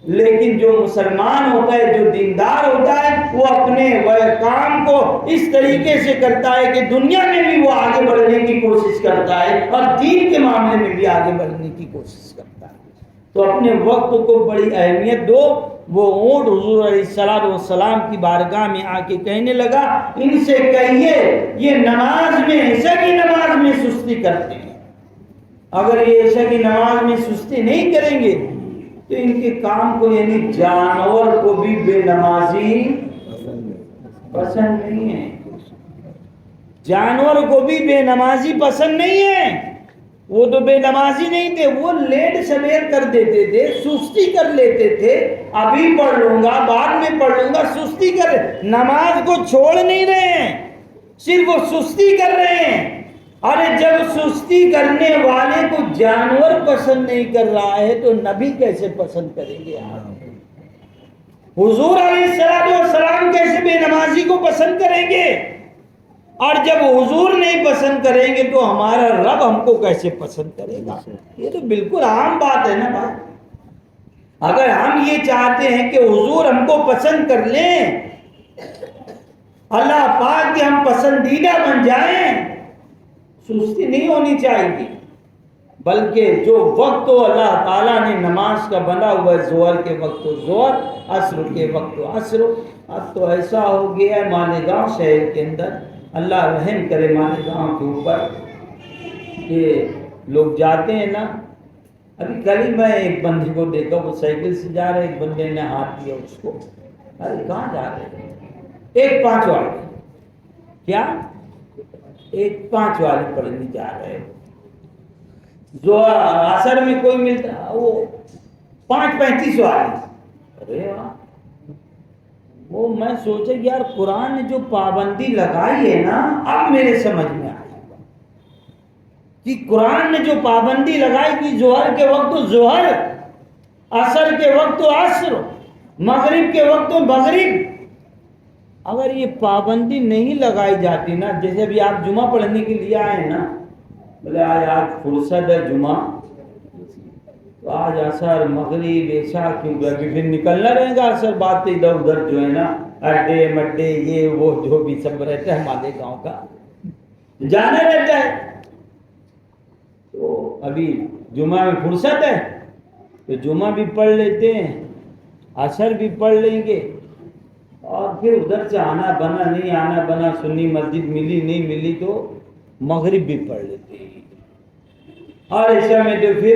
لیکن جو مسلمان ہوتا ہے، جو دیندار ہوتا ہے، وہ اپنے کام کو اس طریقے سے کرتا ہے کہ دنیا میں بھی وہ آگے بڑھنے کی کوشش کرتا ہے اور دین کے معاملے میں بھی آگے بڑھنے کی کوشش کرتا ہے۔ تو اپنے وقت کو بڑی اہمیت دو۔ وہ اونٹ حضور علیہ الصلوۃ والسلام کی بارگاہ میں آ کے کہنے لگا، ان سے کہیے یہ نماز میں، عشاء کی نماز میں سستی کرتے ہیں، اگر یہ عشاء کی نماز میں سستی نہیں کریں گے تو ان کے کام کو، یعنی جانور کو بھی بے نمازی پسند نہیں ہے، جانور کو بھی بے نمازی پسند نہیں ہے۔ وہ تو بے نمازی نہیں تھے، وہ لیٹ سویر کر دیتے تھے، سستی کر لیتے تھے، ابھی پڑھ لوں گا بعد میں پڑھ لوں گا، سستی کر، نماز کو چھوڑ نہیں رہے ہیں، صرف وہ سستی کر رہے ہیں۔ ارے جب سستی کرنے والے کو جانور پسند نہیں کر رہا ہے تو نبی کیسے پسند کریں گے آپ؟ حضور علیہ السلام کیسے بے نمازی کو پسند کریں گے؟ اور جب حضور نہیں پسند کریں گے تو ہمارا رب ہم کو کیسے پسند کرے گا؟ یہ تو بالکل عام بات ہے نا بھائی۔ اگر ہم یہ چاہتے ہیں کہ حضور ہم کو پسند کر لیں، اللہ پاک کے ہم پسندیدہ بن جائیں، سستی نہیں ہونی چاہیے، بلکہ جو وقت تو اللہ تعالیٰ نے نماز کا بنا ہوا ہے، ظہر کے وقت تو ظہر، عصر کے وقت تو عصر۔ اب تو ایسا ہو گیا ہے مالیگاؤں شہر کے اندر، اللہ رحم کرے مالیگاؤں کے اوپر، کہ لوگ جاتے ہیں نا، ابھی کل ہی میں ایک بندے کو دیکھا، وہ سائیکل سے جا رہے، ایک بندے نے ہاتھ دیا اس کو، ارے کہاں جا رہے ہیں؟ 1-5 والے، کیا 1-5 والے پڑھنے جا رہے ہیں، جو اثر میں کوئی ملتا وہ 5-35 والے، ارے واہ، وہ میں سوچا یار قرآن نے جو پابندی لگائی ہے نا، اب میرے سمجھ میں آئی کہ قرآن نے جو پابندی لگائی کہ ظہر کے وقت تو ظہر، عصر کے وقت تو عصر، مغرب کے وقت تو مغرب۔ اگر یہ پابندی نہیں لگائی جاتی نا، جیسے ابھی آپ جمعہ پڑھنے کے لیے آئے نا، بولے آج فرصت ہے جمعہ، تو آج عصر مغرب عشاء کیونکہ ابھی پھر نکلنا رہے گا عصر بعد سے ادھر ادھر جو ہے نا اڈے مڈے یہ وہ جو بھی سب رہتا ہے ہمارے گاؤں کا جانا رہتا ہے، تو ابھی جمعہ میں فرصت ہے تو جمعہ بھی پڑھ لیتے ہیں، عصر بھی پڑھ لیں گے، اور پھر ادھر سے آنا بنا نہیں آنا بنا، سنی مسجد ملی نہیں ملی تو مغرب بھی پڑھ لیتے ہیں، اور عشاء میں تو پھر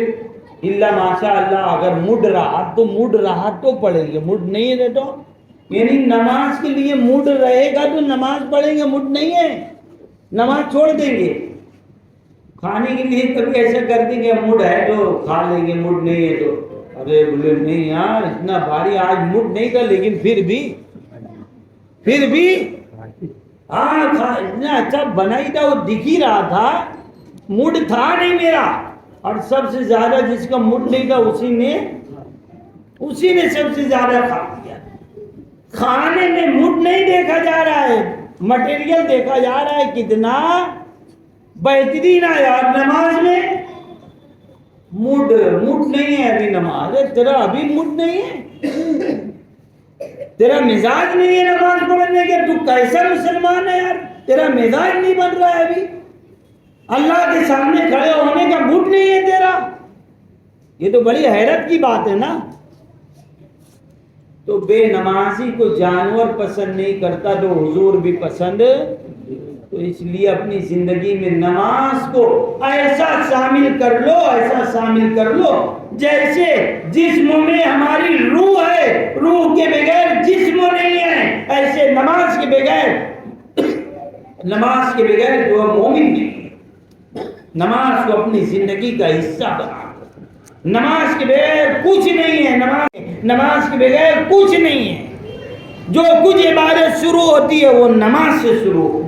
اللہ ماشاء اللہ اگر موڈ رہا تو پڑھیں گے، موڈ نہیں رہے تو، یعنی نماز کے لیے موڈ رہے گا تو نماز پڑھیں گے، موڈ نہیں ہے نماز چھوڑ دیں گے۔ کھانے کے لیے کبھی ایسا کر دیں گے موڈ ہے تو کھا لیں گے، موڈ نہیں ہے تو ارے بولے نہیں یار اتنا بھاری آج موڈ نہیں تھا، لیکن پھر بھی ہاں اتنا اچھا بنا ہی تھا، وہ دکھ ہی رہا تھا، موڈ تھا نہیں میرا، اور سب سے زیادہ جس کا موڈ نہیں تھا اسی نے سب سے زیادہ کھا لیا۔ کھانے میں موڈ نہیں دیکھا جا رہا ہے، مٹیریل دیکھا جا رہا ہے کتنا بہترین ہے، اور نماز میں موڈ نہیں ہے، ابھی نماز ہے تیرا، ابھی موڈ نہیں ہے، تیرا مزاج نہیں ہے نماز پڑھنے کے، تو کیسا مسلمان ہے یار؟ تیرا مزاج نہیں بن رہا ہے، ابھی اللہ کے سامنے کھڑے ہونے کا موڈ نہیں ہے تیرا، یہ تو بڑی حیرت کی بات ہے نا۔ تو بے نمازی کو جانور پسند نہیں کرتا تو حضور بھی پسند، تو اس لیے اپنی زندگی میں نماز کو ایسا شامل کر لو جیسے جسم میں ہماری روح ہے، روح کے بغیر جسم نہیں ہے، ایسے نماز کے بغیر جو مومن نہیں ہے۔ نماز کو اپنی زندگی کا حصہ بنا، نماز کے بغیر کچھ نہیں ہے، نماز کے بغیر کچھ نہیں ہے، جو کچھ عبادت شروع ہوتی ہے وہ نماز سے شروع ہوتی ہے۔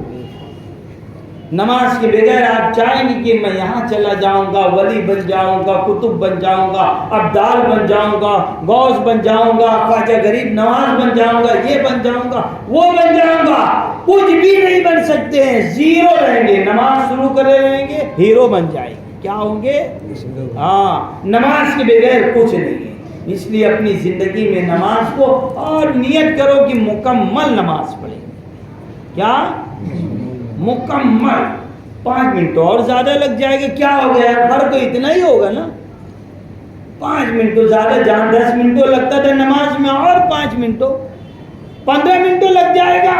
نماز کے بغیر آپ چاہیں گے کہ میں یہاں چلا جاؤں گا، ولی بن جاؤں گا، کتب بن جاؤں گا، ابدال بن جاؤں گا، غوث بن جاؤں گا، خواجہ غریب نواز بن جاؤں گا، یہ بن جاؤں گا، وہ بن جاؤں گا، کچھ بھی نہیں بن سکتے ہیں، زیرو رہیں گے۔ نماز شروع کرے رہیں گے ہیرو بن جائیں گے، کیا ہوں گے؟ ہاں، نماز کے بغیر کچھ نہیں ہے۔ اس لیے اپنی زندگی میں نماز کو، اور نیت کرو کہ مکمل نماز پڑھیں، کیا مکمل، 5 منٹ اور زیادہ لگ جائے گا کیا ہو گیا، فرق تو اتنا ہی ہوگا نا، 5 منٹ تو زیادہ، جہاں 10 منٹ لگتا تھا نماز میں، اور 5 منٹ 15 منٹ لگ جائے گا۔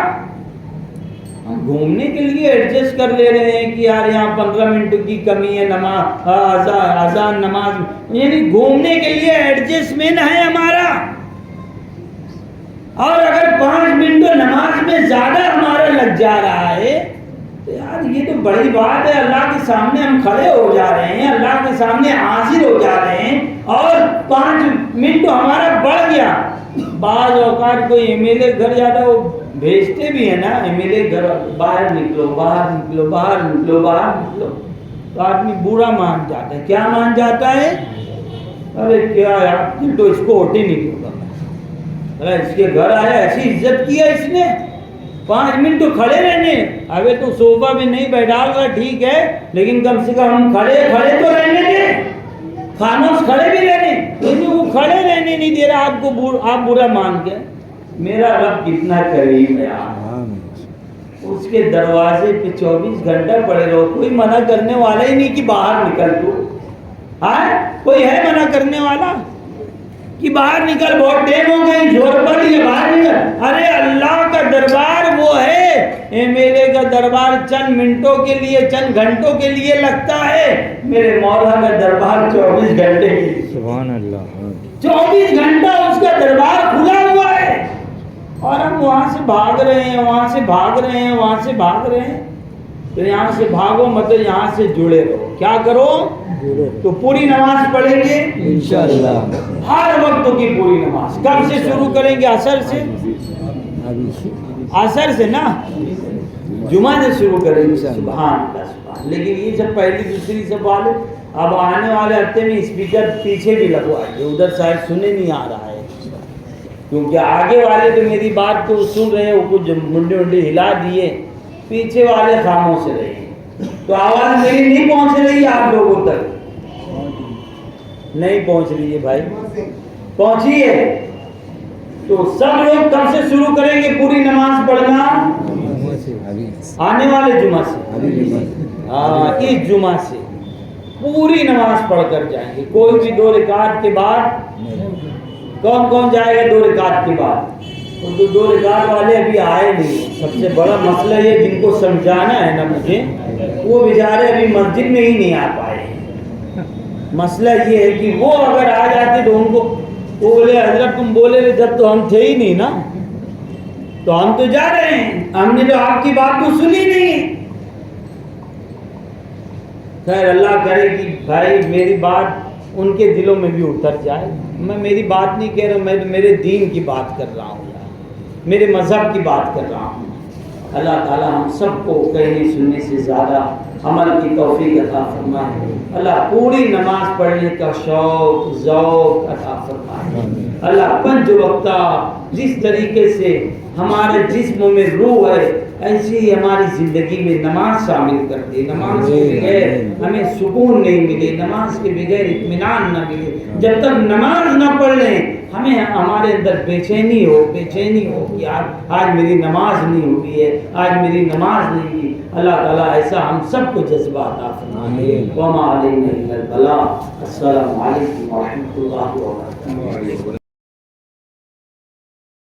ہم گھومنے کے لیے ایڈجسٹ کر لے رہے ہیں کہ یار یہاں 15 منٹ کی کمی ہے، نماز اذان نماز، یعنی گھومنے کے لیے ایڈجسٹمنٹ ہے ہمارا، اور اگر 5 منٹ نماز میں زیادہ ہمارا لگ جا رہا ہے تو یار یہ تو بڑی بات ہے، اللہ کے سامنے ہم کھڑے ہو جا رہے ہیں، اللہ سامنے حاضر ہو جا رہے ہیں اور 5 منٹ ہمارا بڑھ گیا. بعض اوقات کوئی ایم ایل اے گھر جاتا ہے، وہ بھیجتے بھی ہیں نا ایم ایل اے گھر، باہر نکلو باہر نکلو باہر نکلو باہر نکلو، تو آدمی برا مان جاتا ہے. کیا مان جاتا ہے؟ ارے کیا یار تو اس کو اوٹی نہیں دوں گا، ارے اس کے گھر آیا ایسی عزت کیا اس نے، 5 منٹ تو کھڑے رہنے. ابھی تو صوفہ میں نہیں بیٹھا گا ٹھیک ہے، لیکن کم سے کم ہم کھڑے تو رہنے دیں، خاموش کھڑے بھی رہنے، لیکن وہ کھڑے رہنے نہیں دے رہا آپ کو، آپ برا مان کے. میرا رب کتنا کریم ہے، اس کے دروازے پہ 24 گھنٹہ پڑے رہو، کوئی منع کرنے والا ہی نہیں کہ باہر نکل تو. ہاں کوئی ہے منع کرنے والا کہ باہر نکل، بہت ٹائم ہو گئی، زور پڑ گیا باہر نکل؟ ارے اللہ کا دربار وہ ہے، ایم ایل اے کا دربار چند منٹوں کے لیے چند گھنٹوں کے لیے لگتا ہے، میرے مولا کا دربار 24 گھنٹے کے لیے. سبحان اللہ، 24 گھنٹہ اس کا دربار کھلا ہوا ہے، اور ہم وہاں سے بھاگ رہے ہیں، وہاں سے بھاگ رہے ہیں، وہاں سے بھاگ رہے ہیں. تو یہاں سے بھاگو مطلب یہاں سے جڑے رہو. کیا کرو؟ تو پوری نماز پڑھیں گے انشاءاللہ، ہر وقت کی پوری نماز. کب سے شروع کریں گے؟ عصر سے، عصر سے نا، جمعہ سے شروع کریں گے. سبحان اللہ سبحان. لیکن یہ سب پہلی دوسری سب والے اب آنے والے ہفتے میں اسپیکر پیچھے بھی لگوائیں گے، ادھر شاید سنے نہیں آ رہا ہے، کیونکہ آگے والے تو میری بات کو سن رہے ہیں، وہ کچھ منڈے ونڈے ہلا دیے، پیچھے والے خاموش سے رہے ہیں. تو آواز میری نہیں پہنچ رہی ہے آپ لوگوں تک؟ نہیں پہنچ رہی ہے بھائی، پہنچی ہے. تو سب لوگ کب سے شروع کریں گے پوری نماز پڑھنا؟ آنے والے جمعہ سے، ہاں اس جمعہ سے پوری نماز پڑھ کر جائیں گے. کوئی بھی 2 رکعت کے بعد، کون کون جائے گا 2 رکعت کے بعد؟ تو 2 رکعت والے ابھی آئے نہیں. سب سے بڑا مسئلہ یہ جن کو سمجھانا ہے نا مجھے، وہ بیچارے ابھی مسجد میں ہی نہیں آ پائے. مسئلہ یہ ہے کہ وہ اگر آ جاتے تو ان کو وہ بولے حضرت تم بولے رہے جب تو ہم تھے ہی نہیں نا، تو ہم تو جا رہے ہیں، ہم نے تو آپ کی بات کو سنی نہیں. خیر اللہ کرے کہ بھائی میری بات ان کے دلوں میں بھی اتر جائے. میں میری بات نہیں کہہ رہا ہوں، میں میرے دین کی بات کر رہا ہوں، میرے مذہب کی بات کر رہا ہوں. اللہ تعالیٰ ہم سب کو کہنے سننے سے زیادہ عمل کی توفیق عطا فرمائے. اللہ پوری نماز پڑھنے کا شوق ذوق عطا فرمائے. اللہ 5 وقتہ جس طریقے سے ہمارے جسم میں روح ہے، ایسی ہی ہماری زندگی میں نماز شامل کر دے. نماز کے بغیر ہمیں سکون نہیں ملے، نماز کے بغیر اطمینان نہ ملے. جب تک نماز نہ پڑھ لیں ہمیں ہمارے اندر بے چینی ہو کہ آج میری نماز نہیں ہوئی ہے، آج میری نماز نہیں ہوئی. اللہ تعالیٰ ایسا ہم سب کو جذبہ عطا فرمائے. وما علینا الا البلاغ. السلام علیکم ورحمۃ اللہ وبرکاتہ.